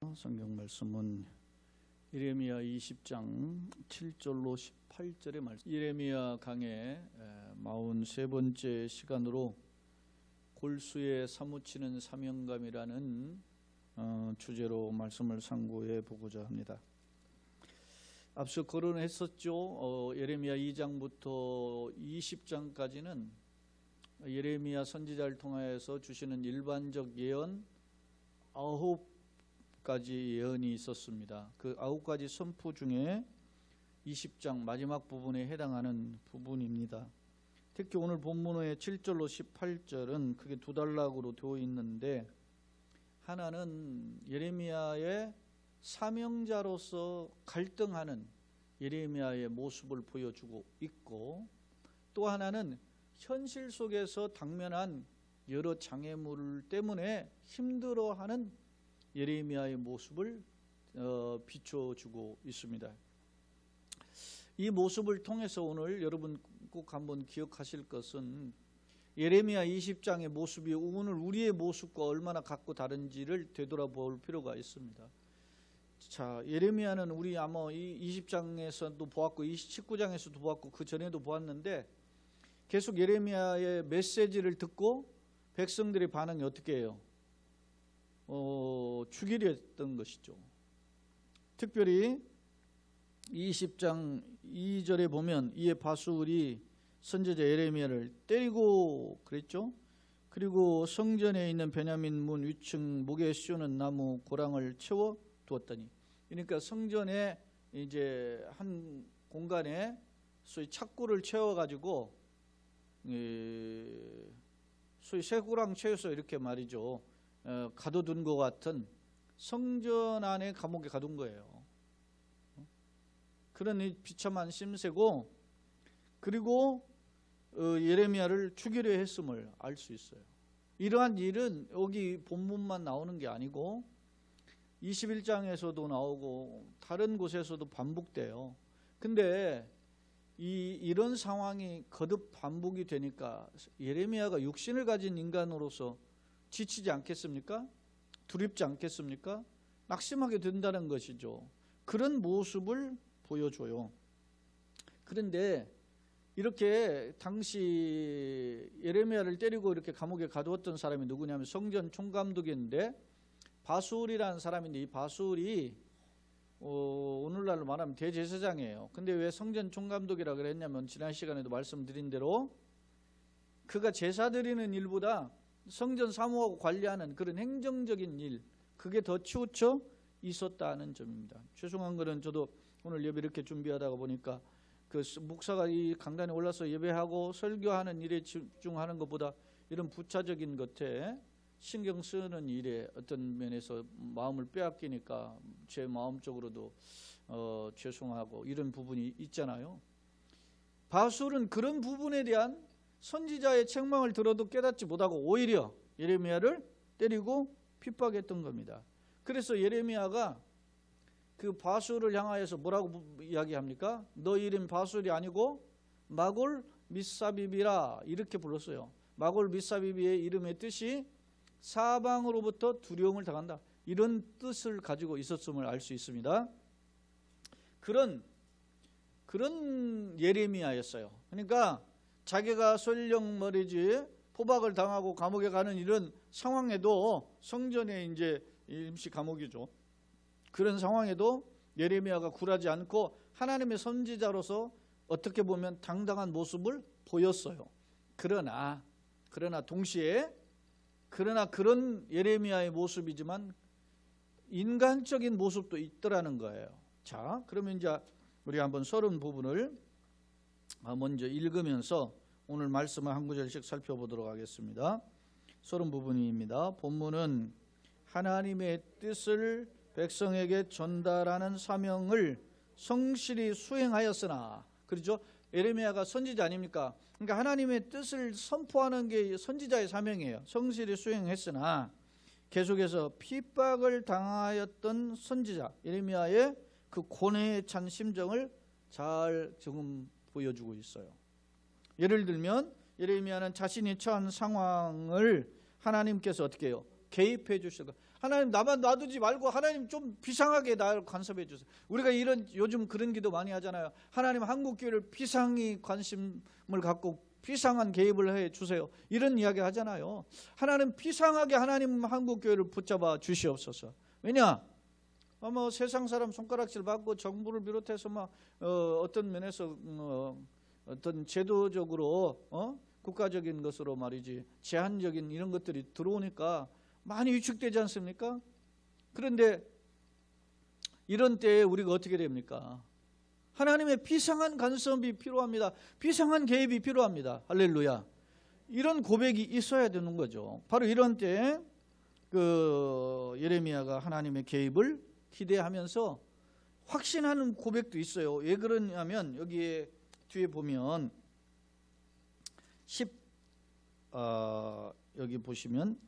성경 말씀은 예레미야 20장 7절로 18절의 말씀. 예레미야 강의 43번째 시간으로 골수에 사무치는 사명감이라는 주제로 말씀을 상고해 보고자 합니다. 앞서 거론했었죠. 예레미야 2장부터 20장까지는 예레미야 선지자를 통하여서 주시는 일반적 예언 9가지 예언이 있었습니다. 그 9가지 선포 중에 20장 마지막 부분에 해당하는 부분입니다. 특히 오늘 본문의 7절로 18절은 크게 두 단락으로 되어 있는데, 하나는 예레미야의 사명자로서 갈등하는 예레미야의 모습을 보여주고 있고, 또 하나는 현실 속에서 당면한 여러 장애물 때문에 힘들어하는 예레미야의 모습을 비춰주고 있습니다. 이 모습을 통해서 오늘 여러분 꼭 한번 기억하실 것은 예레미야 20장의 모습이 오늘 우리의 모습과 얼마나 각고 다른지를 되돌아볼 필요가 있습니다. 자, 예레미야는 우리 아마 이 20장에서도 보았고 19장에서도 보았고 그 전에도 보았는데, 계속 예레미야의 메시지를 듣고 백성들의 반응이 어떻게 해요? 죽이려 했던 것이죠. 특별히 20장 2절에 보면 이에 바술이 선지자 예레미야를 때리고 그랬죠. 그리고 성전에 있는 베냐민 문 위층 목에 씌우는 나무 고랑을 채워 두었더니, 그러니까 성전에 이제 한 공간에 소위 착고를 채워 가지고 소위 쇠고랑 채워서 이렇게 말이죠, 가둬둔 것 같은 성전 안에 감옥에 가둔 거예요. 그런 비참한 심세고, 그리고 예레미야를 죽이려 했음을 알 수 있어요. 이러한 일은 여기 본문만 나오는 게 아니고 21장에서도 나오고 다른 곳에서도 반복돼요. 근데 이런 상황이 거듭 반복이 되니까 예레미야가 육신을 가진 인간으로서 지치지 않겠습니까? 두렵지 않겠습니까? 낙심하게 된다는 것이죠. 그런 모습을 보여줘요. 그런데 이렇게 당시 예레미야를 때리고 이렇게 감옥에 가두었던 사람이 누구냐면 성전 총감독인데 바술이라는 사람인데, 이 바술이 오늘날로 말하면 대제사장이에요. 근데 왜 성전 총감독이라 그랬냐면 지난 시간에도 말씀드린 대로 그가 제사 드리는 일보다 성전 사무하고 관리하는 그런 행정적인 일, 그게 더 치우쳐 있었다는 점입니다. 죄송한 거는 저도 오늘 예배 이렇게 준비하다가 보니까 그 목사가 이 강단에 올라서 예배하고 설교하는 일에 집중하는 것보다 이런 부차적인 것에 신경 쓰는 일에 어떤 면에서 마음을 빼앗기니까 제 마음적으로도 죄송하고 이런 부분이 있잖아요. 바술은 그런 부분에 대한 선지자의 책망을 들어도 깨닫지 못하고 오히려 예레미야를 때리고 핍박했던 겁니다. 그래서 예레미야가 그 바술을 향하여서 뭐라고 이야기합니까? 너 이름 바술이 아니고 마골 미사비비라 이렇게 불렀어요. 마골 미사비비의 이름의 뜻이 사방으로부터 두려움을 당한다, 이런 뜻을 가지고 있었음을 알 수 있습니다. 그런 예레미야였어요. 그러니까 자기가 설령 말이지 포박을 당하고 감옥에 가는 이런 상황에도, 성전에 이제 임시 감옥이죠. 그런 상황에도 예레미야가 굴하지 않고 하나님의 선지자로서 어떻게 보면 당당한 모습을 보였어요. 그러나 동시에 그런 예레미야의 모습이지만 인간적인 모습도 있더라는 거예요. 자, 그러면 이제 우리 한번 서론 부분을 먼저 읽으면서 오늘 말씀을 한 구절씩 살펴보도록 하겠습니다. 서론 부분입니다. 본문은 하나님의 뜻을 백성에게 전달하는 사명을 성실히 수행하였으나, 그렇죠? 예레미야가 선지자 아닙니까? 그러니까 하나님의 뜻을 선포하는 게 선지자의 사명이에요. 성실히 수행했으나 계속해서 핍박을 당하였던 선지자 예레미야의 그 고뇌에 찬 심정을 잘 지금 보여주고 있어요. 예를 들면 예레미야는 자신이 처한 상황을 하나님께서 어떻게 해요? 개입해 주실 거. 하나님 나만 놔두지 말고 하나님 좀 비상하게 나를 간섭해 주세요. 우리가 이런 요즘 그런 기도 많이 하잖아요. 하나님 한국교회를 비상히 관심을 갖고 비상한 개입을 해 주세요. 이런 이야기 하잖아요. 하나님 비상하게 하나님 한국교회를 붙잡아 주시옵소서. 왜냐? 뭐 세상 사람 손가락질 받고 정부를 비롯해서 막 어떤 면에서 어떤 제도적으로 국가적인 것으로 말이지 제한적인 이런 것들이 들어오니까 많이 위축되지 않습니까? 그런데 이런 때에 우리가 어떻게 됩니까? 하나님의 비상한 간섭이 필요합니다. 비상한 개입이 필요합니다. 할렐루야. 이런 고백이 있어야 되는 거죠. 바로 이런 때 예레미야가 하나님의 개입을 기대하면서 확신하는 고백도 있어요. 왜 그러냐면 여기에 뒤에 보면 여기 보시면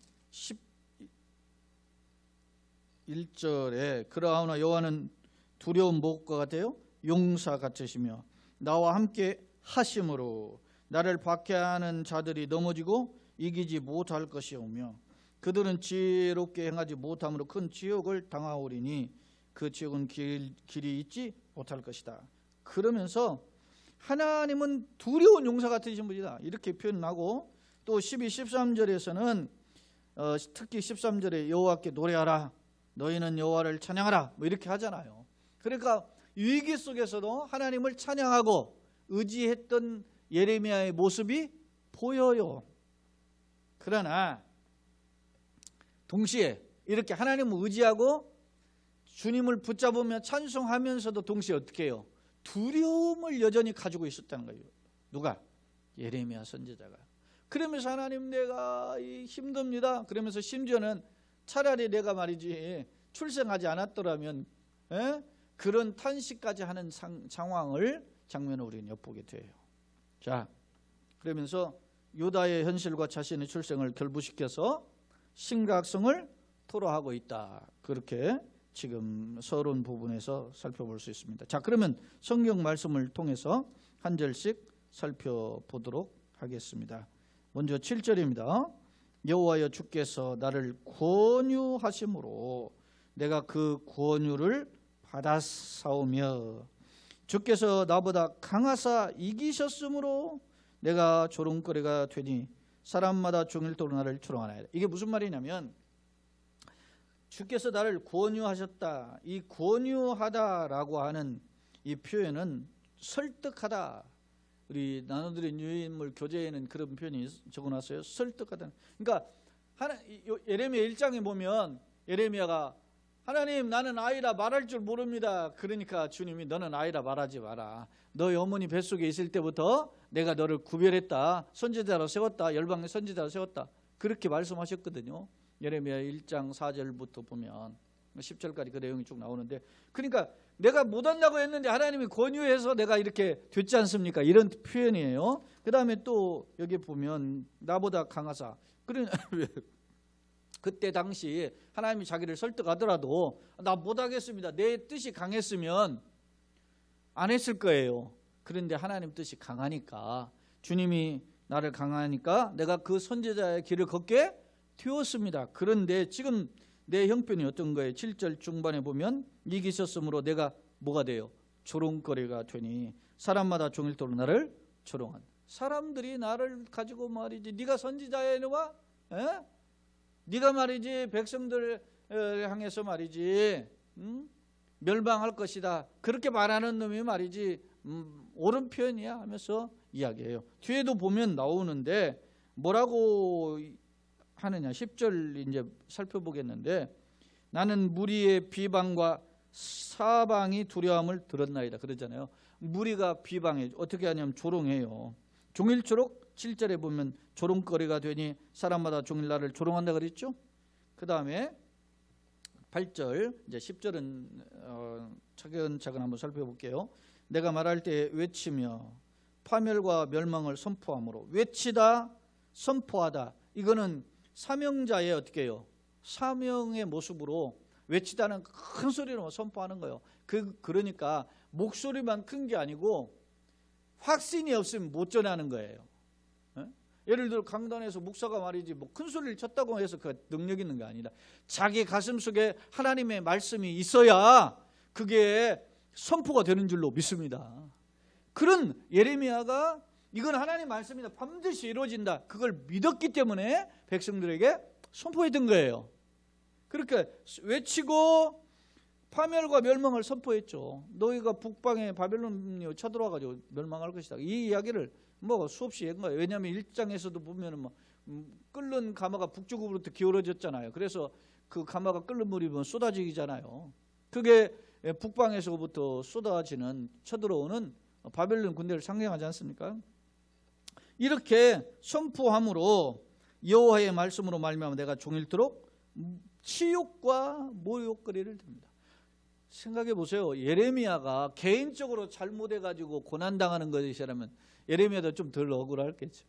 11절에 그러하오나 여호와는 두려운 목과 같아요. 용사 같으시며 나와 함께 하심으로 나를 박해하는 자들이 넘어지고 이기지 못할 것이오며 그들은 지혜롭게 행하지 못함으로 큰 지옥을 당하오리니 그 지옥은 길이 있지 못할 것이다. 그러면서 하나님은 두려운 용사 같으신 분이다 이렇게 표현하고 또 12, 13절에서는 특히 13절에 여호와께 노래하라 너희는 여호와를 찬양하라 뭐 이렇게 하잖아요. 그러니까 위기 속에서도 하나님을 찬양하고 의지했던 예레미야의 모습이 보여요. 그러나 동시에 이렇게 하나님을 의지하고 주님을 붙잡으며 찬송하면서도 동시에 어떻게 해요? 두려움을 여전히 가지고 있었다는 거예요. 누가? 예레미야 선지자가. 그러면서 하나님 내가 힘듭니다. 그러면서 심지어는 차라리 내가 말이지 출생하지 않았더라면 그런 탄식까지 하는 장면을 우리는 엿보게 돼요. 자, 그러면서 유다의 현실과 자신의 출생을 결부시켜서 심각성을 토로하고 있다. 그렇게 지금 서론 부분에서 살펴볼 수 있습니다. 자, 그러면 성경 말씀을 통해서 한 절씩 살펴보도록 하겠습니다. 먼저 7절입니다. 여호와여 주께서 나를 권유하심으로 내가 그 권유를 받았사오며 주께서 나보다 강하사 이기셨으므로 내가 조롱거리가 되니 사람마다 종일토록 나를 조롱하나이다. 이게 무슨 말이냐면 주께서 나를 권유하셨다. 이 권유하다라고 하는 이 표현은 설득하다. 우리 나눠드린 유인물 교재에는 그런 표현이 적어놨어요. 설득하다. 그러니까 예레미야 1장에 보면 예레미야가 하나님 나는 아이라 말할 줄 모릅니다. 그러니까 주님이 너는 아이라 말하지 마라. 너희 어머니 뱃속에 있을 때부터 내가 너를 구별했다. 선지자로 세웠다. 열방의 선지자로 세웠다. 그렇게 말씀하셨거든요. 예레미야 1장 4절부터 보면 10절까지 그 내용이 쭉 나오는데 그러니까 내가 못한다고 했는데 하나님이 권유해서 내가 이렇게 됐지 않습니까? 이런 표현이에요. 그 다음에 또 여기 보면 나보다 강하사. 그때 당시 하나님이 자기를 설득하더라도 나 못하겠습니다. 내 뜻이 강했으면 안 했을 거예요. 그런데 하나님 뜻이 강하니까 주님이 나를 강하니까 내가 그 선지자의 길을 걷게 되었습니다. 그런데 지금 내 형편이 어떤 거예요? 7절 중반에 보면 이기셨으므로 내가 뭐가 돼요? 조롱거리가 되니 사람마다 종일토록 나를 조롱한. 사람들이 나를 가지고 말이지 네가 선지자야 이놈아? 네가 말이지 백성들 향해서 말이지 멸망할 것이다. 그렇게 말하는 놈이 말이지 옳은 표현이야 하면서 이야기해요. 뒤에도 보면 나오는데 뭐라고 하느냐 10절 이제 살펴보겠는데 나는 무리의 비방과 사방이 두려움을 들었나이다 그러잖아요. 무리가 비방해 어떻게 하냐면 조롱해요. 종일토록 7절에 보면 조롱거리가 되니 사람마다 종일 나를 조롱한다 그랬죠. 그 다음에 8절 이제 10절은 차근차근 한번 살펴볼게요. 내가 말할 때 외치며 파멸과 멸망을 선포함으로 외치다 선포하다 이거는 사명자의 어떻게 해요? 사명의 모습으로 외치다는 큰 소리로 선포하는 거예요. 그러니까 목소리만 큰 게 아니고 확신이 없으면 못 전하는 거예요. 예를 들어 강단에서 목사가 말이지 뭐 큰 소리를 쳤다고 해서 그 능력 있는 게 아니라 자기 가슴 속에 하나님의 말씀이 있어야 그게 선포가 되는 줄로 믿습니다. 그런 예레미야가 이건 하나님 말씀이다, 반드시 이루어진다, 그걸 믿었기 때문에 백성들에게 선포했던 거예요. 그렇게 외치고 파멸과 멸망을 선포했죠. 너희가 북방에 바벨론이 쳐들어와가지고 멸망할 것이다. 이 이야기를 뭐 수없이 한 거예요. 왜냐하면 1장에서도 보면은 뭐 끓는 가마가 북쪽으로부터 기울어졌잖아요. 그래서 그 가마가 끓는 물이 쏟아지잖아요. 그게 북방에서부터 쏟아지는 쳐들어오는 바벨론 군대를 상징하지 않습니까? 이렇게 선포함으로 여호와의 말씀으로 말미암아 내가 종일토록 치욕과 모욕거리를 듭니다. 생각해 보세요. 예레미야가 개인적으로 잘못해가지고 고난당하는 것이라면 예레미야도 좀 덜 억울했겠죠.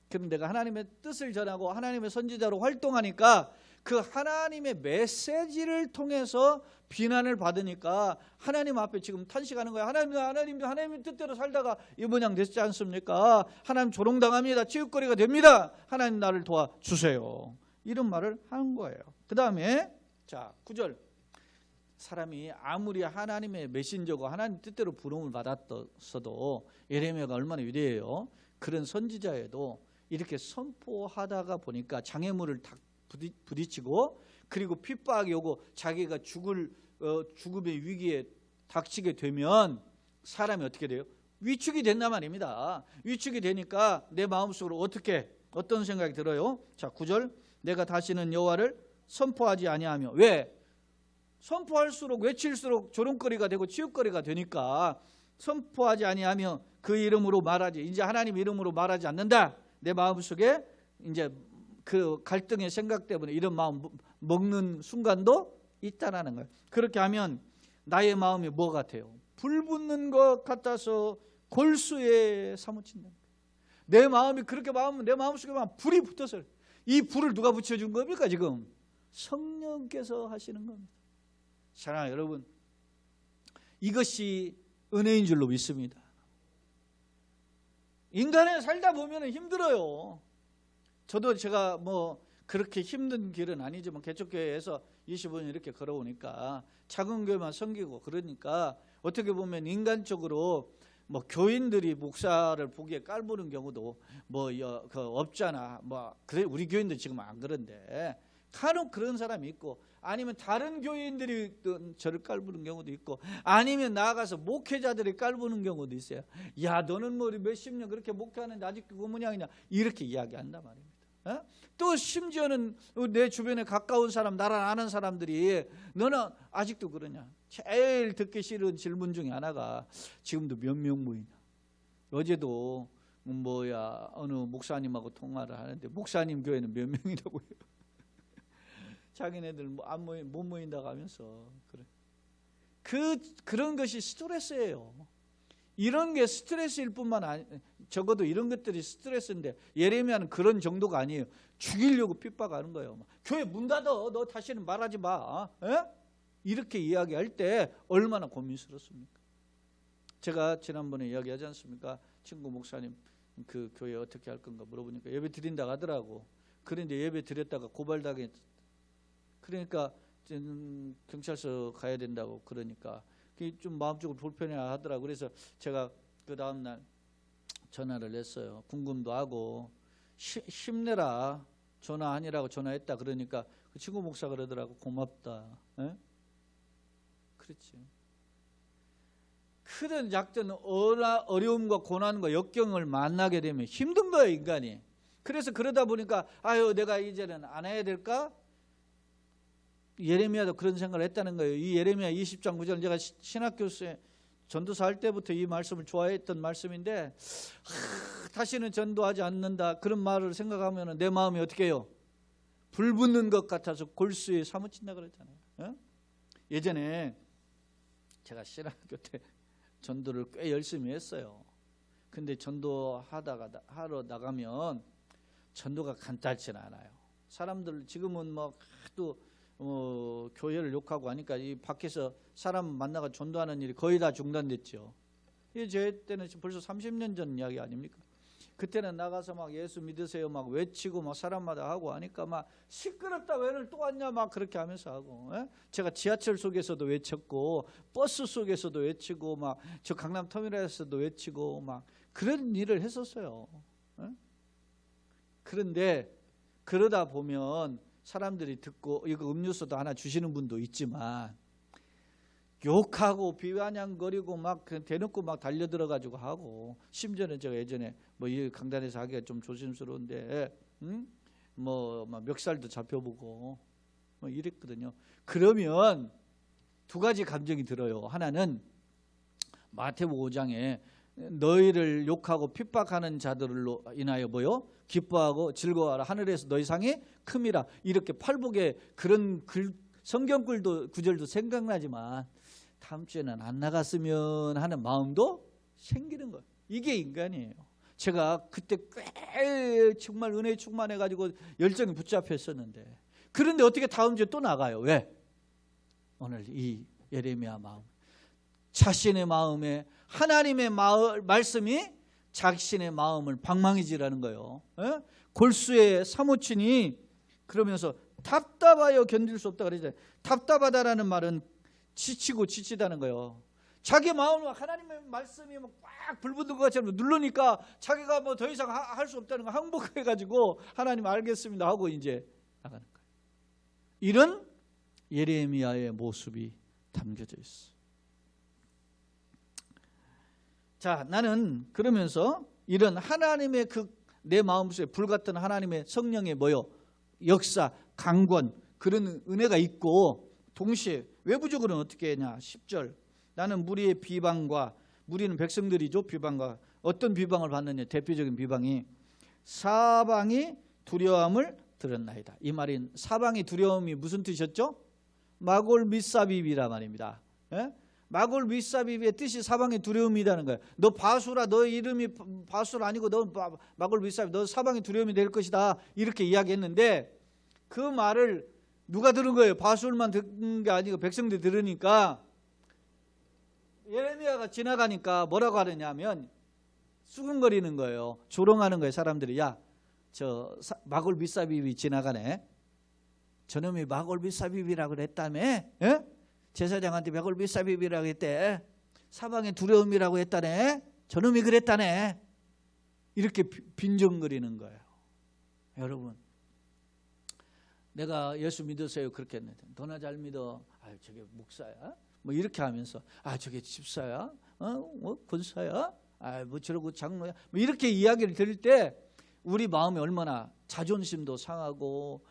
그런데 내가 하나님의 뜻을 전하고 하나님의 선지자로 활동하니까 그 하나님의 메시지를 통해서 비난을 받으니까 하나님 앞에 지금 탄식하는 거예요. 하나님의 뜻대로 살다가 이 모양 됐지 않습니까? 하나님 조롱당합니다. 치욕거리가 됩니다. 하나님 나를 도와주세요. 이런 말을 하는 거예요. 그 다음에 자 9절, 사람이 아무리 하나님의 메신저고 하나님 뜻대로 부름을 받았어도 예레미야가 얼마나 위대해요. 그런 선지자에도 이렇게 선포하다가 보니까 장애물을 다 부딪히고 그리고 핍박이 오고 자기가 죽음의 위기에 닥치게 되면 사람이 어떻게 돼요? 위축이 된단 말입니다. 위축이 되니까 내 마음속으로 어떤 생각이 들어요? 자 9절, 내가 다시는 여호와를 선포하지 아니하며. 왜? 선포할수록 외칠수록 조롱거리가 되고 치욕거리가 되니까 선포하지 아니하며 그 이름으로 말하지, 이제 하나님 이름으로 말하지 않는다. 내 마음속에 이제 그 갈등의 생각 때문에 이런 마음 먹는 순간도 있다라는 거예요. 그렇게 하면 나의 마음이 뭐 같아요? 불 붙는 것 같아서 골수에 사무친다. 내 마음이 그렇게 마음은 내 마음속에만 불이 붙어서, 이 불을 누가 붙여준 겁니까? 지금 성령께서 하시는 겁니다. 사랑하는 여러분, 이것이 은혜인 줄로 믿습니다. 인간에 살다 보면 힘들어요. 저도 제가 뭐 그렇게 힘든 길은 아니지만 개척교회에서 25년 이렇게 걸어오니까 작은 교회만 섬기고 그러니까 어떻게 보면 인간적으로 뭐 교인들이 목사를 보기에 깔보는 경우도 뭐 없잖아. 뭐 그래, 우리 교인들 지금 안 그런데 간혹 그런 사람이 있고, 아니면 다른 교인들이 저를 깔보는 경우도 있고, 아니면 나아가서 목회자들이 깔보는 경우도 있어요. 야, 너는 뭐 몇십 년 그렇게 목회하는데 아직도 그 모양이냐, 이렇게 이야기한단 말입니다. 또 심지어는 내 주변에 가까운 사람, 나랑 아는 사람들이 너는 아직도 그러냐. 제일 듣기 싫은 질문 중에 하나가 지금도 몇 명 모이냐. 어제도 어느 목사님하고 통화를 하는데 목사님 교회는 몇 명이라고 해요. 자기네들 못 모인다고 하면서 그래. 그런 것이 스트레스예요. 이런 게 스트레스일 뿐만 아니, 적어도 이런 것들이 스트레스인데 예레미야는 그런 정도가 아니에요. 죽이려고 핍박하는 거예요. 교회 문 닫아, 너 다시는 말하지 마. 이렇게 이야기할 때 얼마나 고민스럽습니까? 제가 지난번에 이야기하지 않습니까? 친구 목사님 그 교회 어떻게 할 건가 물어보니까 예배 드린다고 하더라고. 그런데 예배 드렸다가 고발당했. 그러니까 경찰서 가야 된다고. 그러니까 좀 마음적으로 불편해 하더라고. 그래서 제가 그 다음날 전화를 했어요. 궁금도 하고 힘내라 전화하니라고 전화했다. 그러니까 그 친구 목사 그러더라고. 고맙다. 에? 그렇지. 크든 작든 어려움과 고난과 역경을 만나게 되면 힘든 거예요, 인간이. 그래서 그러다 보니까 아유, 내가 이제는 안 해야 될까? 예레미야도 그런 생각을 했다는 거예요. 이 예레미야 20장 9절, 제가 신학교에 전도사 할 때부터 이 말씀을 좋아했던 말씀인데, 다시는 전도하지 않는다, 그런 말을 생각하면 내 마음이 어떻게 해요? 불 붙는 것 같아서 골수에 사무친다 그랬잖아요. 예전에 제가 신학교 때 전도를 꽤 열심히 했어요. 근데 하러 나가면 전도가 간단치는 않아요. 사람들 지금은 뭐 하도 교회를 욕하고 하니까 이 밖에서 사람 만나가 전도하는 일이 거의 다 중단됐죠. 제 때는 벌써 30년 전 이야기 아닙니까? 그때는 나가서 막 예수 믿으세요 막 외치고 막 사람마다 하고 하니까 막 시끄럽다, 왜는 또 왔냐 막 그렇게 하면서 하고, 제가 지하철 속에서도 외쳤고 버스 속에서도 외치고 막 저 강남 터미널에서도 외치고 막 그런 일을 했었어요. 그런데 그러다 보면 사람들이 듣고, 이거 음료수도 하나 주시는 분도 있지만 욕하고 비아냥거리고 막 대놓고 막 달려들어가지고 하고, 심지어는 제가 예전에 뭐 이 강단에서 하기가 좀 조심스러운데 뭐 멱살도 잡혀보고 뭐 이랬거든요. 그러면 두 가지 감정이 들어요. 하나는 마태복음 5장에 너희를 욕하고 핍박하는 자들로 인하여 뭐요? 기뻐하고 즐거워하라. 하늘에서 너희 상이 큼이라. 이렇게 팔복에 그런 성경글도 구절도 생각나지만 다음 주에는 안 나갔으면 하는 마음도 생기는 거예요. 이게 인간이에요. 제가 그때 꽤 정말 은혜에 충만해가지고 열정이 붙잡혀 있었는데, 그런데 어떻게 다음 주에 또 나가요? 왜? 오늘 이 예레미야 마음, 자신의 마음에 하나님의 말씀이 자신의 마음을 방망이질하는 거예요. 골수의 사모친이 그러면서 답답하여 견딜 수 없다 그러잖아요. 답답하다라는 말은 지치고 지치다는 거예요. 자기 마음을 하나님의 말씀이 꽉 불붙은 것처럼 누르니까 자기가 뭐 더 이상 할 수 없다는 거 항복해가지고 하나님 알겠습니다 하고 이제 나가는 거예요. 이런 예레미야의 모습이 담겨져 있어. 자, 나는 그러면서 이런 하나님의 내 마음속에 불같은 하나님의 성령의 뭐요? 역사, 강권, 그런 은혜가 있고, 동시에 외부적으로는 어떻게 했냐? 10절. 나는 무리의 비방과, 무리는 백성들이죠. 비방과 어떤 비방을 받느냐? 대표적인 비방이 사방이 두려움을 들었나이다. 이 말인 사방이 두려움이 무슨 뜻이었죠? 마골 미사비비라 말입니다. 마골 미사비비의 뜻이 사방의 두려움이라는 거예요. 너 바수라, 너 이름이 바수라 아니고 너 마골 미사비, 너 사방의 두려움이 될 것이다, 이렇게 이야기했는데 그 말을 누가 들은 거예요? 바술만 듣는 게 아니고 백성들이 들으니까 예레미야가 지나가니까 뭐라고 하느냐면 수근거리는 거예요. 조롱하는 거예요. 사람들이. 야, 저 마골 미사비비 지나가네. 저놈이 마골 미사비비라고 그랬다며? 제사장한테 마골 미사비비라고 했대. 사방의 두려움이라고 했다네. 저놈이 그랬다네. 이렇게 빈정거리는 거예요. 여러분, 내가 예수 믿으세요 그렇게 했는데 너나 잘 믿어. 아, 저게 목사야? 뭐 이렇게 하면서 저게 집사야? 뭐 권사야? 뭐 저러고 장로야? 뭐 이렇게 이야기를 들을 때 우리 마음이 얼마나 자존심도 상하고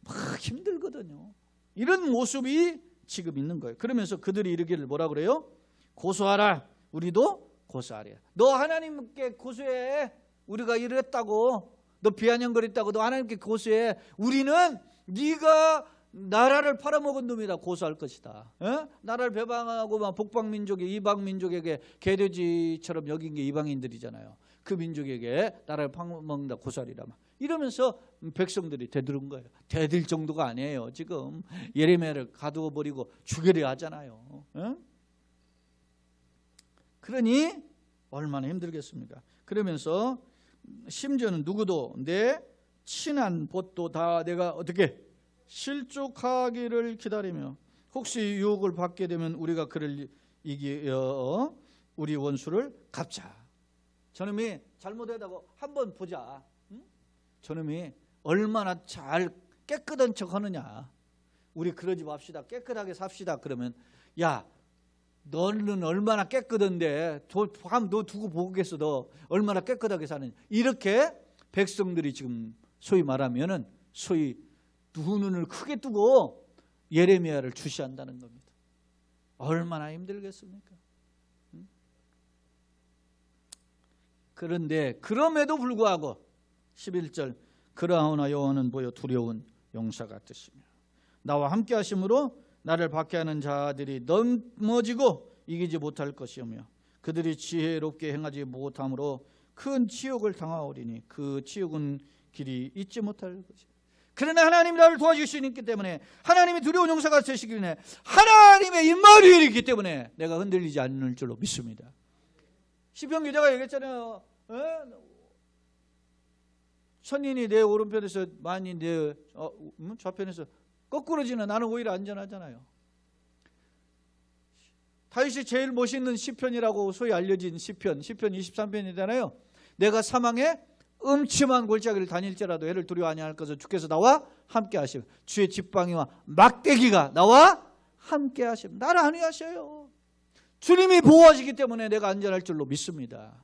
막 힘들거든요. 이런 모습이 지금 있는 거예요. 그러면서 그들이 이르기를 뭐라 그래요? 고소하라. 우리도 고소하랴. 너 하나님께 고소해. 우리가 이랬다고. 너 비아냥거렸다고. 너 하나님께 고소해. 우리는 네가 나라를 팔아먹은 놈이다 고소할 것이다. 나라를 배방하고 막 북방민족이 이방민족에게 개돼지처럼 여긴 게 이방인들이잖아요. 그 민족에게 나라를 팔아먹는다 고소하리라. 이러면서 백성들이 대들은 거예요. 대들 정도가 아니에요. 지금 예레미야를 가두어버리고 죽여야 하잖아요. 그러니 얼마나 힘들겠습니까? 그러면서 심지어는 누구도 내 친한 벗도 다 내가 어떻게 실족하기를 기다리며 혹시 유혹을 받게 되면 우리가 그를 이겨 우리 원수를 갚자. 저놈이 잘못했다고 한번 보자. 저놈이 얼마나 잘 깨끗한 척 하느냐. 우리 그러지 맙시다. 깨끗하게 삽시다. 그러면 야, 너는 얼마나 깨끗한데 너 두고 보겠어. 너 얼마나 깨끗하게 사느냐. 이렇게 백성들이 지금 소위 말하면은 소위 두 눈을 크게 뜨고 예레미야를 주시한다는 겁니다. 얼마나 힘들겠습니까? 그런데 그럼에도 불구하고 11절 그러하오나 여호와는 보여 두려운 용사 같으시며 나와 함께 하심으로 나를 박해하는 자들이 넘어지고 이기지 못할 것이며 그들이 지혜롭게 행하지 못함으로 큰 치욕을 당하오리니 그 치욕은 길이 잊지 못할 것이다. 그러나 하나님이 나를 도와주시기 때문에 하나님이 두려운 용사가 되시기 때문에 하나님의 임마누엘이 있기 때문에 내가 흔들리지 않을 줄로 믿습니다. 시편 기자가 얘기했잖아요. 선인이 내 오른편에서 만이 내 좌편에서 거꾸러지는 나는 오히려 안전하잖아요. 다윗이 제일 멋있는 시편이라고 소위 알려진 시편 23편이잖아요. 내가 사망의 음침한 골짜기를 다닐지라도 해를 두려워 아니할 것을 주께서 나와 함께 하시고 주의 지팡이와 막대기가 나와 함께 하시고 나를 안위하셔요. 주님이 보호하시기 때문에 내가 안전할 줄로 믿습니다.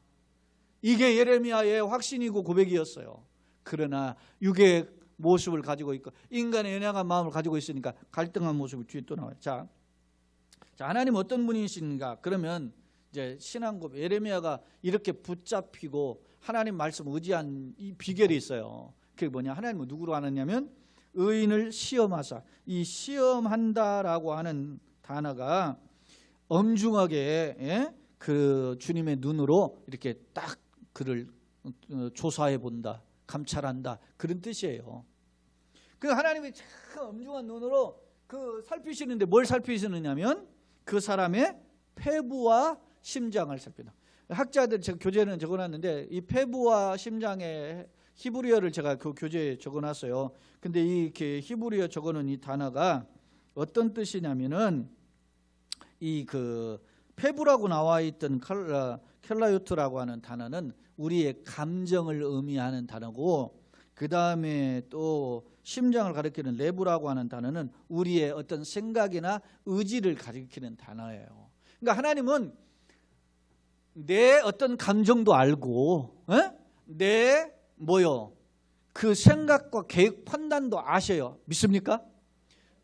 이게 예레미야의 확신이고 고백이었어요. 그러나 육의 모습을 가지고 있고 인간의 연약한 마음을 가지고 있으니까 갈등한 모습이 뒤에 또 나와요. 자, 하나님 어떤 분이신가? 그러면 이제 신앙 고백, 예레미야가 이렇게 붙잡히고 하나님 말씀 의지한 이 비결이 있어요. 그게 뭐냐? 하나님은 누구로 하느냐면 의인을 시험하사. 이 시험한다라고 하는 단어가 엄중하게 그 주님의 눈으로 이렇게 딱 그를 조사해 본다, 감찰한다 그런 뜻이에요. 그 하나님이 참 엄중한 눈으로 그 살피시는데 뭘 살피시느냐면 그 사람의 폐부와 심장을 살핀다. 학자들 제가 교재는 적어놨는데 이 폐부와 심장의 히브리어를 제가 그 교재에 적어놨어요. 근데 이 히브리어 적어놓은 이 단어가 어떤 뜻이냐면은 이 그 폐부라고 나와 있던 켈라요트라고 하는 단어는 우리의 감정을 의미하는 단어고, 그 다음에 또 심장을 가리키는 레부라고 하는 단어는 우리의 어떤 생각이나 의지를 가리키는 단어예요. 그러니까 하나님은 내 어떤 감정도 알고, 내 그 생각과 계획 판단도 아셔요. 믿습니까?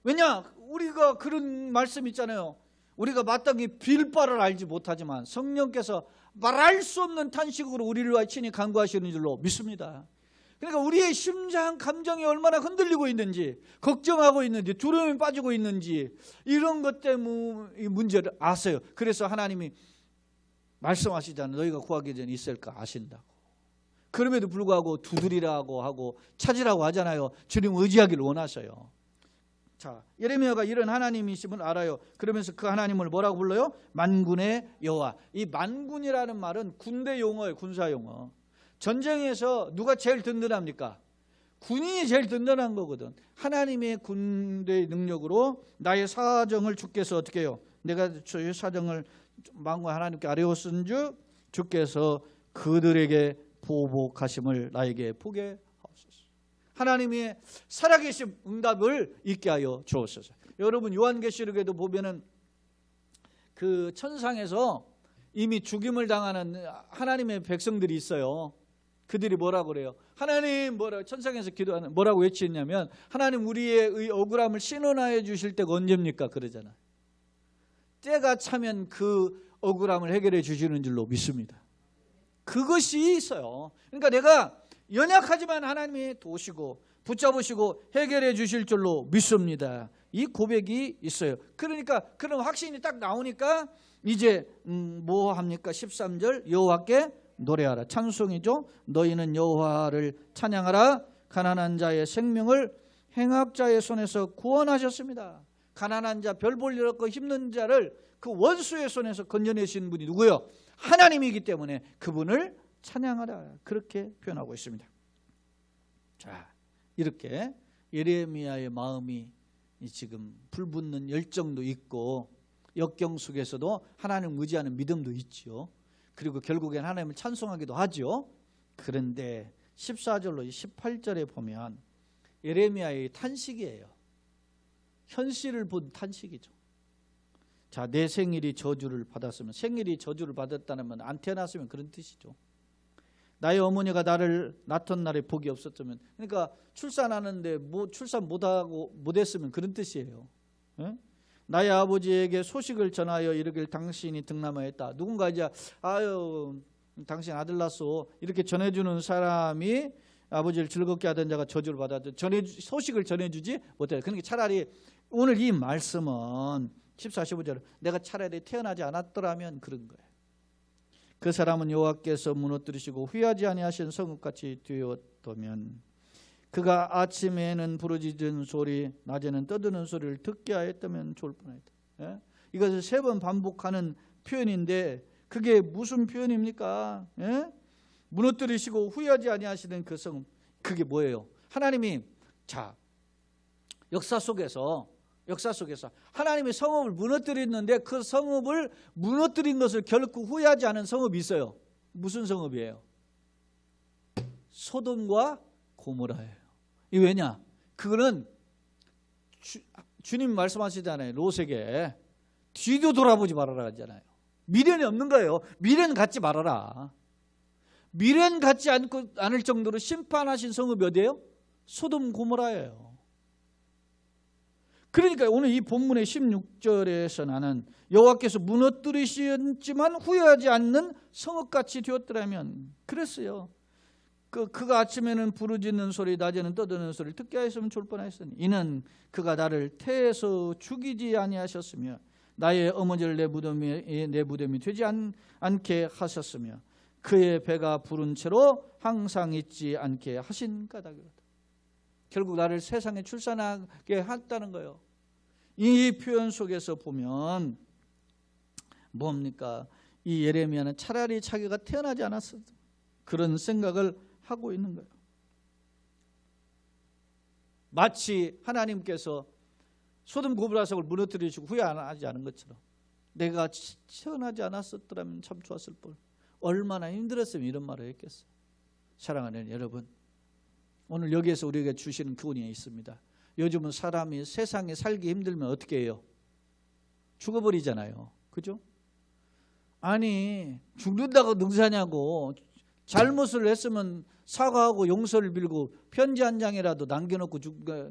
왜냐? 우리가 그런 말씀 있잖아요. 우리가 마땅히 빌 바를 알지 못하지만 성령께서 말할 수 없는 탄식으로 우리를 친히 간구하시는 줄로 믿습니다. 그러니까 우리의 심장 감정이 얼마나 흔들리고 있는지, 걱정하고 있는지, 두려움에 빠지고 있는지 이런 것 때문에 이 문제를 아세요. 그래서 하나님이 말씀하시잖아요. 너희가 구하기 전에 있을까 아신다고. 그럼에도 불구하고 두드리라고 하고 찾으라고 하잖아요. 주님 의지하기를 원하셔요. 자, 예레미야가 이런 하나님이심을 알아요. 그러면서 그 하나님을 뭐라고 불러요? 만군의 여호와. 이 만군이라는 말은 군대 용어예요. 군사 용어. 전쟁에서 누가 제일 든든합니까? 군인이 제일 든든한 거거든. 하나님의 군대의 능력으로 나의 사정을 주께서 어떻게 해요? 내가 저의 사정을 만군 하나님께 아뢰었은 주 주께서 그들에게 보복하심을 나에게 보게 하옵소서. 하나님의 살아계신 응답을 있게 하여 주옵소서. 여러분 요한계시록에도 보면은 그 천상에서 이미 죽임을 당하는 하나님의 백성들이 있어요. 그들이 뭐라고 그래요? 하나님 천상에서 기도하는 뭐라고 외치냐면 하나님 우리의 억울함을 신원하여 주실 때가 언제입니까? 그러잖아요. 때가 차면 그 억울함을 해결해 주시는 줄로 믿습니다. 그것이 있어요. 그러니까 내가 연약하지만 하나님이 도우시고 붙잡으시고 해결해 주실 줄로 믿습니다. 이 고백이 있어요. 그러니까 그런 확신이 딱 나오니까 이제 뭐 합니까? 13절 여호와께 노래하라. 찬송이죠. 너희는 여호와를 찬양하라. 가난한 자의 생명을 행악자의 손에서 구원하셨습니다. 가난한 자, 별 볼 일 없고 힘든 자를 그 원수의 손에서 건져내신 분이 누구요? 하나님이기 때문에 그분을 찬양하라. 그렇게 표현하고 있습니다. 자, 이렇게 예레미야의 마음이 지금 불붙는 열정도 있고 역경 속에서도 하나님을 의지하는 믿음도 있죠. 그리고 결국엔 하나님을 찬송하기도 하죠. 그런데 14절로 18절에 보면 예레미야의 탄식이에요. 현실을 본 탄식이죠. 자, 내 생일이 저주를 받았으면, 생일이 저주를 받았다는 건 안 태어났으면 그런 뜻이죠. 나의 어머니가 나를 낳던 날에 복이 없었다면, 그러니까 출산하는데 출산 못했으면 그런 뜻이에요. 에? 나의 아버지에게 소식을 전하여 이르길 당신이 등남하였다. 누군가 이제 당신 아들 낳았어 이렇게 전해주는 사람이 아버지를 즐겁게 하던 자가 저주를 받았죠. 소식을 전해주지 못해요. 그러니까 차라리 오늘 이 말씀은 14, 15절 내가 차라리 태어나지 않았더라면 그런 거예요. 그 사람은 여호와께서 무너뜨리시고 후회하지 아니하신 성읍같이 되었다면 그가 아침에는 부르짖는 소리 낮에는 떠드는 소리를 듣게 하였다면 좋을 뻔했다. 예? 이것을 3번 반복하는 표현인데 그게 무슨 표현입니까? 예? 무너뜨리시고 후회하지 아니하시는 그 성읍, 그게 뭐예요? 하나님이 자 역사 속에서 하나님이 성읍을 무너뜨렸는데 그 성읍을 무너뜨린 것을 결코 후회하지 않은 성읍이 있어요. 무슨 성읍이에요? 소돔과 고모라예요. 이 왜냐? 그거는 주님 말씀하시잖아요. 롯에게 뒤도 돌아보지 말아라 하잖아요. 미련이 없는 거예요. 미련 갖지 말아라. 미련 갖지 않을 정도로 심판하신 성읍이 어디예요? 소돔 고모라예요. 그러니까 오늘 이 본문의 16절에서 나는 여호와께서 무너뜨리셨지만 후회하지 않는 성읍같이 되었더라면 그랬어요. 그가 아침에는 부르짖는 소리 낮에는 떠드는 소리를 듣게 하였으면 좋을 뻔하였으니 이는 그가 나를 태에서 죽이지 아니하셨으며 나의 어머니를 내 무덤이 되지 않게 하셨으며 그의 배가 부른 채로 항상 잊지 않게 하신 까닭이로다. 결국 나를 세상에 출산하게 했다는 거예요. 이 표현 속에서 보면 뭡니까? 이 예레미야는 차라리 자기가 태어나지 않았어 그런 생각을 하고 있는 거예요. 마치 하나님께서 소돔 고모라 성을 무너뜨리시고 후회하지 않은 것처럼 내가 태어나지 않았었더라면 참 좋았을 뻔. 얼마나 힘들었으면 이런 말을 했겠어요. 사랑하는 여러분, 오늘 여기에서 우리에게 주시는 교훈이 있습니다. 요즘은 사람이 세상에 살기 힘들면 어떻게 해요? 죽어버리잖아요. 그죠? 아니 죽는다고 능사냐고. 잘못을 했으면 사과하고 용서를 빌고 편지 한 장이라도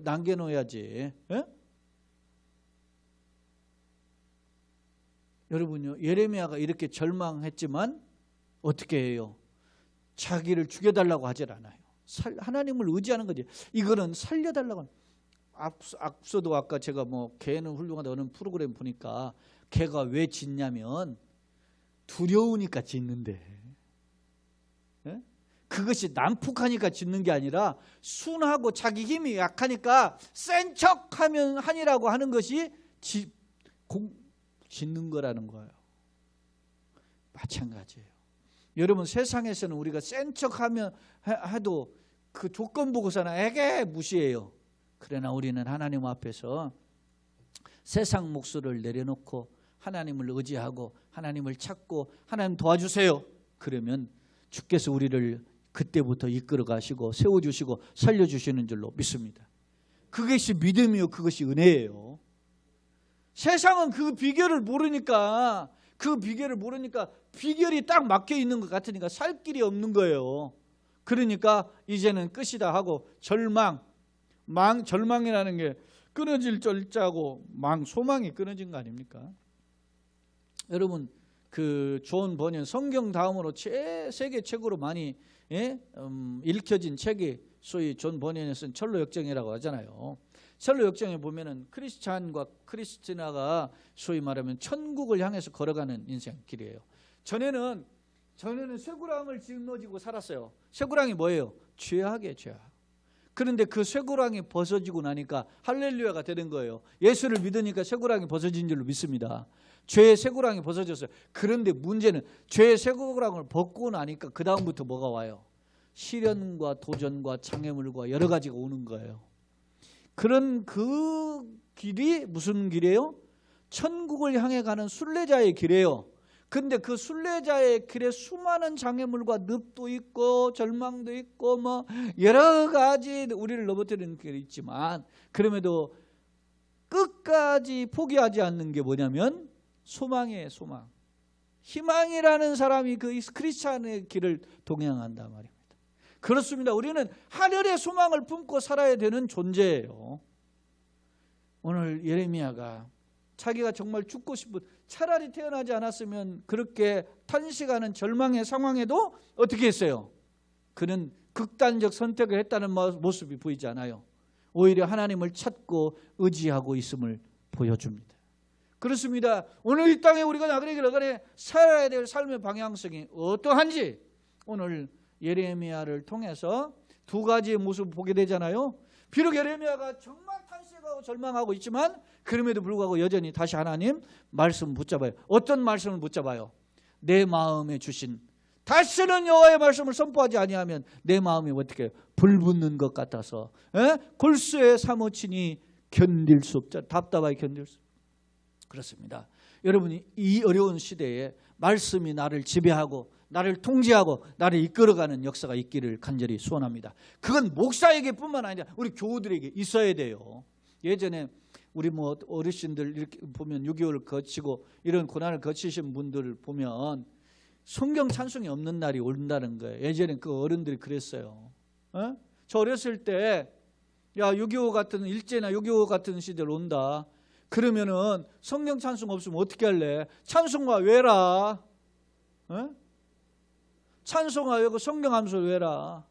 남겨놓아야지. 예? 여러분요, 예레미야가 이렇게 절망했지만 어떻게 해요? 자기를 죽여달라고 하질 않아요. 하나님을 의지하는 거지. 이거는 살려달라고. 앞서도 아까 제가 개는 훌륭하다 어느 프로그램 보니까 개가 왜 짖냐면 두려우니까 짖는데. 예? 그것이 난폭하니까 짖는 게 아니라 순하고 자기 힘이 약하니까 센 척하면 하니라고 하는 것이 짖는 거라는 거예요. 마찬가지예요. 여러분 세상에서는 우리가 센 척하면 해도 그 조건 보고서는 에게 무시해요. 그러나 우리는 하나님 앞에서 세상 몫을 내려놓고 하나님을 의지하고 하나님을 찾고 하나님 도와주세요. 그러면 주께서 우리를 그때부터 이끌어 가시고 세워주시고 살려주시는 줄로 믿습니다. 그것이 믿음이요 그것이 은혜예요. 세상은 그 비결을 모르니까 비결이 딱 막혀 있는 것 같으니까 살 길이 없는 거예요. 그러니까 이제는 끝이다 하고 절망이라는 게 끊어질 절자고 소망이 끊어진 거 아닙니까? 여러분 그 존 버년 성경 다음으로 세계 최고로 많이 읽혀진 책이 소위 존 버년이 쓴 철로 역정이라고 하잖아요. 철로 역정에 보면은 크리스찬과 크리스티나가 소위 말하면 천국을 향해서 걸어가는 인생길이에요. 전에는 쇠고랑을 짊어지고 살았어요. 쇠고랑이 뭐예요? 죄악이에요, 죄악. 그런데 그 쇠고랑이 벗어지고 나니까 할렐루야가 되는 거예요. 예수를 믿으니까 쇠고랑이 벗어진 줄로 믿습니다. 죄의 쇠고랑이 벗어졌어요. 그런데 문제는 죄의 쇠고랑을 벗고 나니까 그 다음부터 뭐가 와요? 시련과 도전과 장애물과 여러 가지가 오는 거예요. 그런 그 길이 무슨 길이에요? 천국을 향해 가는 순례자의 길이에요. 근데 그 순례자의 길에 수많은 장애물과 늪도 있고 절망도 있고 여러 가지 우리를 넘어뜨리는 길이 있지만 그럼에도 끝까지 포기하지 않는 게 뭐냐면 소망이에요. 소망. 희망이라는 사람이 그 크리스찬의 길을 동행한단 말입니다. 그렇습니다. 우리는 하늘의 소망을 품고 살아야 되는 존재예요. 오늘 예레미야가 자기가 정말 죽고 싶은 차라리 태어나지 않았으면 그렇게 탄식하는 절망의 상황에도 어떻게 했어요? 그는 극단적 선택을 했다는 모습이 보이지 않아요. 오히려 하나님을 찾고 의지하고 있음을 보여줍니다. 그렇습니다. 오늘 이 땅에 우리가 나그네 살아야 될 삶의 방향성이 어떠한지 오늘 예레미야를 통해서 두 가지의 모습을 보게 되잖아요. 비록 예레미야가 정말 탄식하고 절망하고 있지만 그럼에도 불구하고 여전히 다시 하나님 말씀 붙잡아요. 어떤 말씀을 붙잡아요? 내 마음에 주신 다시는 여호와의 말씀을 선포하지 아니하면 내 마음이 어떻게 해요? 불붙는 것 같아서 골수에 사무치니 견딜 수 없죠. 답답하게 견딜 수. 그렇습니다. 여러분이 이 어려운 시대에 말씀이 나를 지배하고 나를 통제하고 나를 이끌어가는 역사가 있기를 간절히 소원합니다. 그건 목사에게 뿐만 아니라 우리 교우들에게 있어야 돼요. 예전에 우리 뭐 어르신들 이렇게 보면 6.25를 거치고 이런 고난을 거치신 분들을 보면 성경 찬송이 없는 날이 온다는 거예요. 예전에 그 어른들이 그랬어요. 저 어렸을 때 야 6.25 같은 일제나 6.25 같은 시대를 온다. 그러면은 성경 찬송 없으면 어떻게 할래? 찬송가 외라. 찬송가 외고 성경 함수 외라.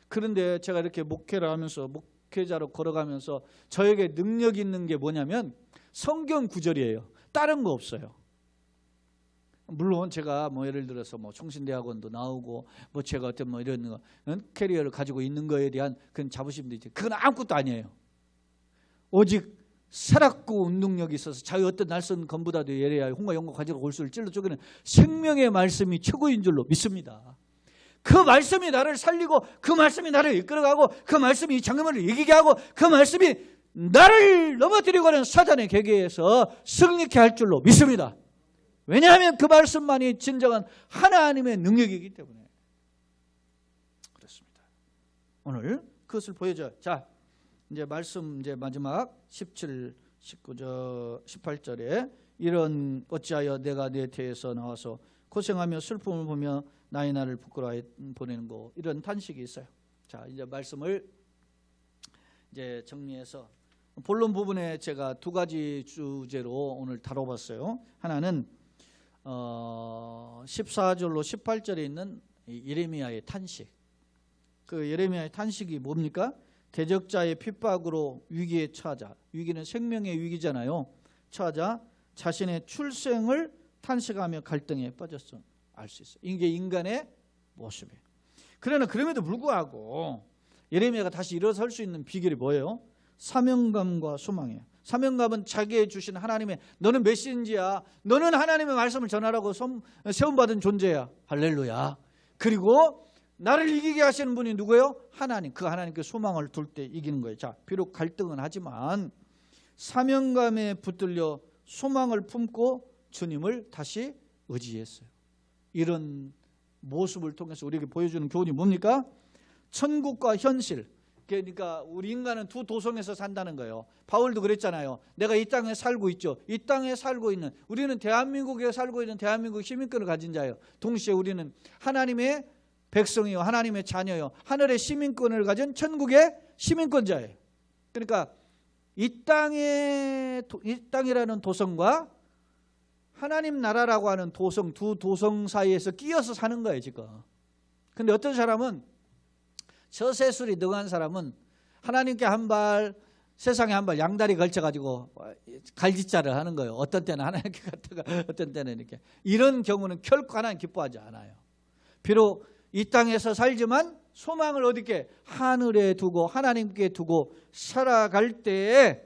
그런데 제가 이렇게 목회를 하면서 목회자로 걸어가면서 저에게 능력 있는 게 뭐냐면 성경 구절이에요. 다른 거 없어요. 물론 제가 뭐 예를 들어서 뭐 총신대학원도 나오고 뭐 제가 어떤 뭐 이런 거 캐리어를 가지고 있는 거에 대한 그런 자부심도 있지. 그건 아무것도 아니에요. 오직 살았고 운동력이 있어서 자유 어떤 날선 검보다도 예리하여 홍과 영과 가지고 골수를 찔러 쪼개는 생명의 말씀이 최고인 줄로 믿습니다. 그 말씀이 나를 살리고 그 말씀이 나를 이끌어가고 그 말씀이 장애물을 이기게 하고 그 말씀이 나를 넘어뜨리고 하는 사단의 계계에서 승리케 할 줄로 믿습니다. 왜냐하면 그 말씀만이 진정한 하나님의 능력이기 때문에 그렇습니다. 오늘 그것을 보여줘요. 자, 이제 말씀 이제 마지막 17, 19절, 18절에 이런 어찌하여 내가 내 태에서 나와서 고생하며 슬픔을 보며 나의 날을 부끄러워 보내는 거 이런 탄식이 있어요. 자, 이제 말씀을 이제 정리해서 본론 부분에 제가 두 가지 주제로 오늘 다뤄봤어요. 하나는 14절로 18절에 있는 예레미야의 탄식. 그 예레미야의 탄식이 뭡니까? 대적자의 핍박으로 위기에 처하자. 위기는 생명의 위기잖아요. 처하자 자신의 출생을 탄식하며 갈등에 빠졌어. 알 수 있어요. 이게 인간의 모습이에요. 그러나 그럼에도 불구하고 예레미야가 다시 일어설 수 있는 비결이 뭐예요? 사명감과 소망이에요. 사명감은 자기의 주신 하나님의 너는 메신지야. 너는 하나님의 말씀을 전하라고 세움받은 존재야. 할렐루야. 그리고 나를 이기게 하시는 분이 누구예요? 하나님. 그 하나님께 소망을 둘 때 이기는 거예요. 자, 비록 갈등은 하지만 사명감에 붙들려 소망을 품고 주님을 다시 의지했어요. 이런 모습을 통해서 우리에게 보여주는 교훈이 뭡니까? 천국과 현실. 그러니까 우리 인간은 두 도성에서 산다는 거예요. 바울도 그랬잖아요. 내가 이 땅에 살고 있죠. 이 땅에 살고 있는 우리는 대한민국에 살고 있는 대한민국 시민권을 가진 자예요. 동시에 우리는 하나님의 백성이요, 하나님의 자녀요, 하늘의 시민권을 가진 천국의 시민권자예요. 그러니까 이 땅이라는 도성과 하나님 나라라고 하는 도성, 두 도성 사이에서 끼어서 사는 거예요 지금. 근데 어떤 사람은 저세술이 능한 사람은 하나님께 한 발, 세상에 한 발 양다리 걸쳐가지고 갈짓자를 하는 거예요. 어떤 때는 하나님께 갔다가 어떤 때는 이렇게. 이런 경우는 결코 하나님 기뻐하지 않아요. 비록 이 땅에서 살지만 소망을 어디게? 하늘에 두고 하나님께 두고 살아갈 때에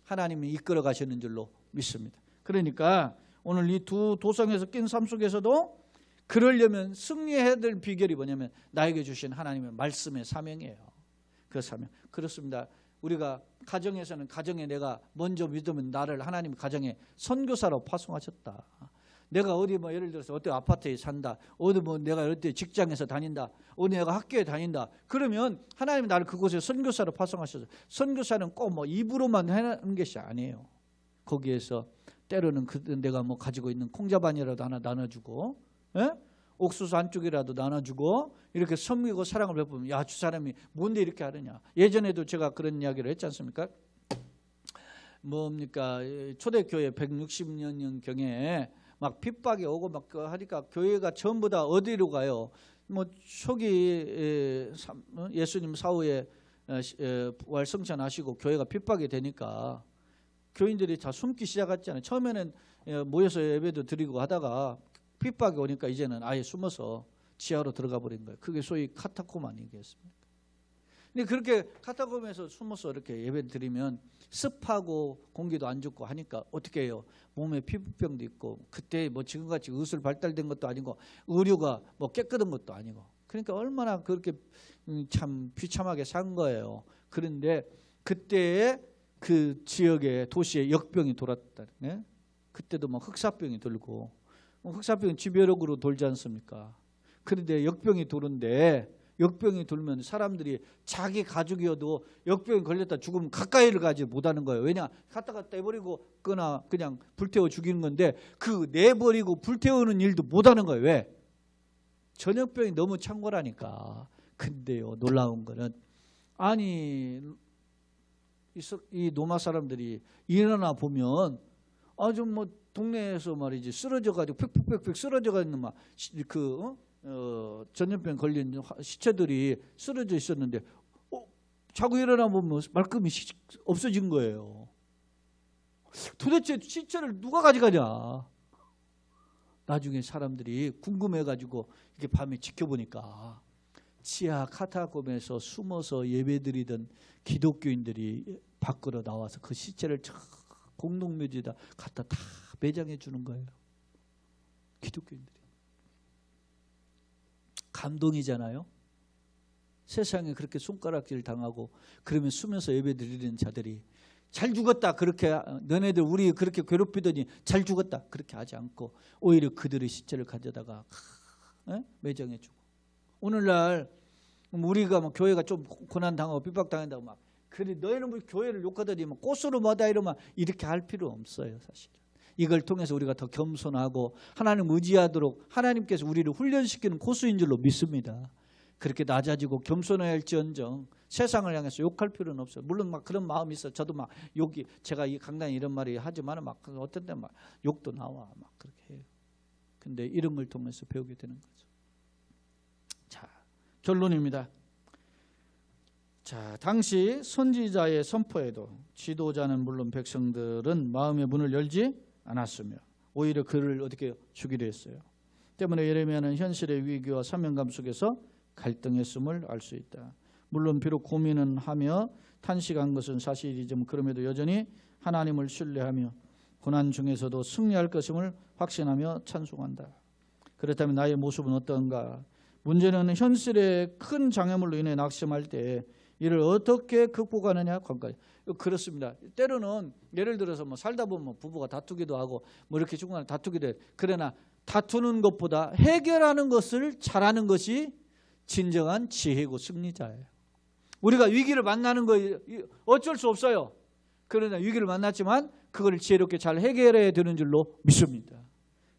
하나님이 이끌어 가시는 줄로 믿습니다. 그러니까 오늘 이 두 도성에서 낀 삶 속에서도 그러려면 승리해야 될 비결이 뭐냐면 나에게 주신 하나님의 말씀의 사명이에요. 그 사명. 그렇습니다. 우리가 가정에서는 가정에 내가 먼저 믿으면 나를 하나님 가정에 선교사로 파송하셨다. 내가 어디 뭐 예를 들어서 어디 아파트에 산다. 어디 뭐 내가 어디 직장에서 다닌다. 어디 내가 학교에 다닌다. 그러면 하나님이 나를 그곳에 선교사로 파송하셔서 선교사는 꼭 뭐 입으로만 하는 것이 아니에요. 거기에서 때로는 내가 뭐 가지고 있는 콩자반이라도 하나 나눠주고 옥수수 한쪽이라도 나눠주고 이렇게 섬기고 사랑을 베푸면 야, 저 사람이 뭔데 이렇게 하느냐. 예전에도 제가 그런 이야기를 했지 않습니까? 뭡니까 초대교회 160년경에 막 핍박이 오고 막 하니까 교회가 전부 다 어디로 가요? 뭐 초기 예수님 사후에 부활 성찬하시고 교회가 핍박이 되니까 교인들이 다 숨기 시작했잖아요. 처음에는 모여서 예배도 드리고 하다가 핍박이 오니까 이제는 아예 숨어서 지하로 들어가 버린 거예요. 그게 소위 카타콤 아니겠습니까? 근데 그렇게 카타콤에서 숨어서 이렇게 예배 드리면 습하고 공기도 안 좋고 하니까 어떻게 해요? 몸에 피부병도 있고, 그때 뭐 지금같이 의술 발달된 것도 아니고 의료가 뭐 깨끗한 것도 아니고, 그러니까 얼마나 그렇게 참 비참하게 산 거예요. 그런데 그때에 그 지역에 도시에 역병이 돌았다. 네? 그때도 막 흑사병이 돌고, 흑사병은 지배력으로 돌지 않습니까? 그런데 역병이 도는데, 역병이 돌면 사람들이 자기 가족이어도 역병이 걸렸다 죽으면 가까이를 가지 못하는 거예요. 왜냐? 갖다가 떼버리고 거나 그냥 불태워 죽이는 건데, 그 내버리고 불태우는 일도 못하는 거예요. 왜? 전염병이 너무 창궐하니까. 근데요, 놀라운 거는, 아니 이 노마 사람들이 일어나 보면 아주 뭐 동네에서 말이지 쓰러져 가지고 팩팩팩 쓰러져 가지고 막 전염병 걸린 시체들이 쓰러져 있었는데 자고 일어나 보면 말끔히 없어진 거예요. 도대체 시체를 누가 가져가냐? 나중에 사람들이 궁금해가지고 이렇게 밤에 지켜보니까 지하 카타콤에서 숨어서 예배드리던 기독교인들이 밖으로 나와서 그 시체를 공동묘지에다 갖다 다 매장해 주는 거예요. 기독교인들이. 감동이잖아요. 세상에 그렇게 손가락질 당하고 그러면 숨어서 예배드리는 자들이 잘 죽었다, 그렇게 너네들 우리 그렇게 괴롭히더니 잘 죽었다, 그렇게 하지 않고 오히려 그들의 시체를 가져다가 매장해 주고. 오늘날 우리가 뭐 교회가 좀 고난 당하고 핍박 당한다고 막 그래 너희는 뭐 교회를 욕하더니 뭐 꽃으로 뭐다 이러면 이렇게 할 필요 없어요. 사실은 이걸 통해서 우리가 더 겸손하고 하나님 의지하도록 하나님께서 우리를 훈련시키는 코스인 줄로 믿습니다. 그렇게 낮아지고 겸손해야 할지언정 세상을 향해서 욕할 필요는 없어요. 물론 막 그런 마음이 있어. 저도 막 욕이, 제가 이 강단에 이런 말이 하지만 막 어떤 때 막 욕도 나와 막 그렇게 해요. 근데 이런 걸 통해서 배우게 되는 거죠. 자, 결론입니다. 자, 당시 선지자의 선포에도 지도자는 물론 백성들은 마음의 문을 열지 않았으며 오히려 그를 어떻게 죽이려 했어요. 때문에 예레미야는 현실의 위기와 사명감 속에서 갈등했음을 알 수 있다. 물론 비록 고민은 하며 탄식한 것은 사실이지만 그럼에도 여전히 하나님을 신뢰하며 고난 중에서도 승리할 것임을 확신하며 찬송한다. 그렇다면 나의 모습은 어떤가? 문제는 현실의 큰 장애물로 인해 낙심할 때 이를 어떻게 극복하느냐? 그렇습니다. 때로는 예를 들어서 뭐 살다 보면 부부가 다투기도 하고 뭐 이렇게 중간에 다투기도 해요. 그러나 다투는 것보다 해결하는 것을 잘하는 것이 진정한 지혜고 승리자예요. 우리가 위기를 만나는 거 어쩔 수 없어요. 그러나 위기를 만났지만 그걸 지혜롭게 잘 해결해야 되는 줄로 믿습니다.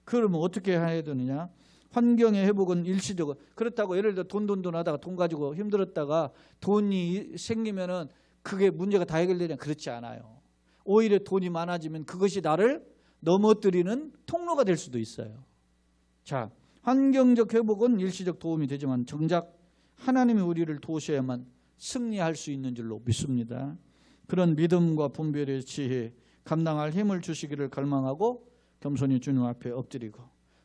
그러면 어떻게 해야 되느냐? 환경의 회복은 일시적으로. 그렇다고 예를 들어 돈 하다가 돈 가지고 힘들었다가 돈이 생기면은 그게 문제가 다 해결되냐? 그렇지 않아요. 오히려 돈이 많아지면 그것이 나를 넘어뜨리는 통로가 될 수도 있어요. 자, 환경적 회복은 일시적 도움이 되지만 정작 하나님이 우리를 도우셔야만 승리할 수 있는 줄로 믿습니다. 그런 믿음과 분별의 지혜, 감당할 힘을 주시기를 갈망하고 겸손히 주님 앞에 엎드리고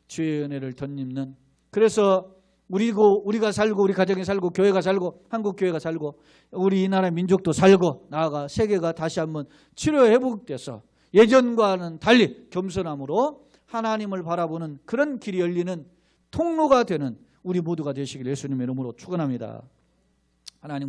주의 은혜를 덧입는, 그래서 우리가 살고 우리 가정이 살고 교회가 살고 한국 교회가 살고 우리 이 나라 민족도 살고 나아가 세계가 다시 한번 치료 회복돼서 예전과는 달리 겸손함으로 하나님을 바라보는 그런 길이 열리는 통로가 되는 우리 모두가 되시길 예수님의 이름으로 축원합니다. 하나님